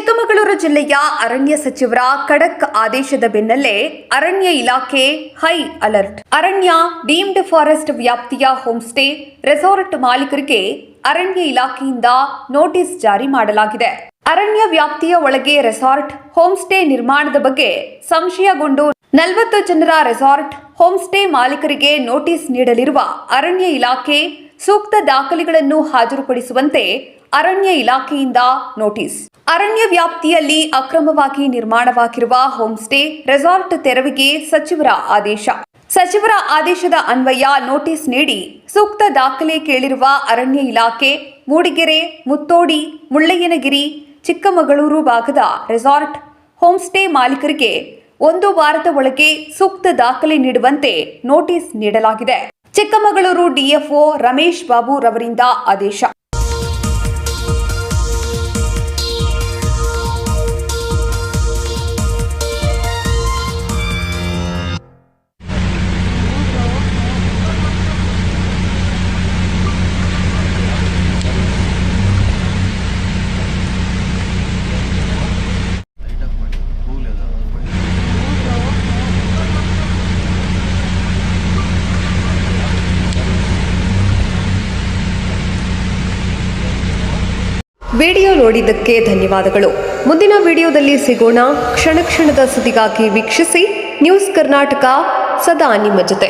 ಚಿಕ್ಕಮಗಳೂರು ಜಿಲ್ಲೆಯ ಅರಣ್ಯ ಸಚಿವರ ಖಡಕ್ ಆದೇಶದ ಬೆನ್ನಲ್ಲೇ ಅರಣ್ಯ ಇಲಾಖೆ ಹೈ ಅಲರ್ಟ್. ಅರಣ್ಯ ಡೀಮ್ಡ್ ಫಾರೆಸ್ಟ್ ವ್ಯಾಪ್ತಿಯ ಹೋಂಸ್ಟೇ ರೆಸಾರ್ಟ್ ಮಾಲೀಕರಿಗೆ ಅರಣ್ಯ ಇಲಾಖೆಯಿಂದ ನೋಟಿಸ್ ಜಾರಿ ಮಾಡಲಾಗಿದೆ. ಅರಣ್ಯ ವ್ಯಾಪ್ತಿಯ ಒಳಗೆ ರೆಸಾರ್ಟ್ ಹೋಂಸ್ಟೇ ನಿರ್ಮಾಣದ ಬಗ್ಗೆ ಸಂಶಯಗೊಂಡು 40 ಜನರ ರೆಸಾರ್ಟ್ ಹೋಂಸ್ಟೇ ಮಾಲೀಕರಿಗೆ ನೋಟಿಸ್ ನೀಡಲಿರುವ ಅರಣ್ಯ ಇಲಾಖೆ ಸೂಕ್ತ ದಾಖಲೆಗಳನ್ನು ಹಾಜರುಪಡಿಸುವಂತೆ ಅರಣ್ಯ ಇಲಾಖೆಯಿಂದ ನೋಟಿಸ್. ಅರಣ್ಯ ವ್ಯಾಪ್ತಿಯಲ್ಲಿ ಅಕ್ರಮವಾಗಿ ನಿರ್ಮಾಣವಾಗಿರುವ ಹೋಂಸ್ಟೇ ರೆಸಾರ್ಟ್ ತೆರವಿಗೆ ಸಚಿವರ ಆದೇಶ. ಸಚಿವರ ಆದೇಶದ ಅನ್ವಯ ನೋಟಿಸ್ ನೀಡಿ ಸೂಕ್ತ ದಾಖಲೆ ಕೇಳಿರುವ ಅರಣ್ಯ ಇಲಾಖೆ ಮೂಡಿಗೆರೆ, ಮುತ್ತೋಡಿ, ಮುಳ್ಳಯ್ಯನಗಿರಿ, ಚಿಕ್ಕಮಗಳೂರು ಭಾಗದ ರೆಸಾರ್ಟ್ ಹೋಂಸ್ಟೇ ಮಾಲೀಕರಿಗೆ 1 ವಾರದ ಒಳಗೆ ಸೂಕ್ತ ದಾಖಲೆ ನೀಡುವಂತೆ ನೋಟಿಸ್ ನೀಡಲಾಗಿದೆ. ಚಿಕ್ಕಮಗಳೂರು ಡಿಎಫ್ಒ ರಮೇಶ್ ಬಾಬು ರವರಿಂದ ಆದೇಶ. ವಿಡಿಯೋ ನೋಡಿದ್ದಕ್ಕೆ ಧನ್ಯವಾದಗಳು. ಮುಂದಿನ ವಿಡಿಯೋದಲ್ಲಿ ಸಿಗೋಣ. ಕ್ಷಣ ಕ್ಷಣದ ಸುದ್ದಿಗಾಗಿ ವೀಕ್ಷಿಸಿ ನ್ಯೂಸ್ ಕರ್ನಾಟಕ, ಸದಾ ನಿಮ್ಮ ಜೊತೆ.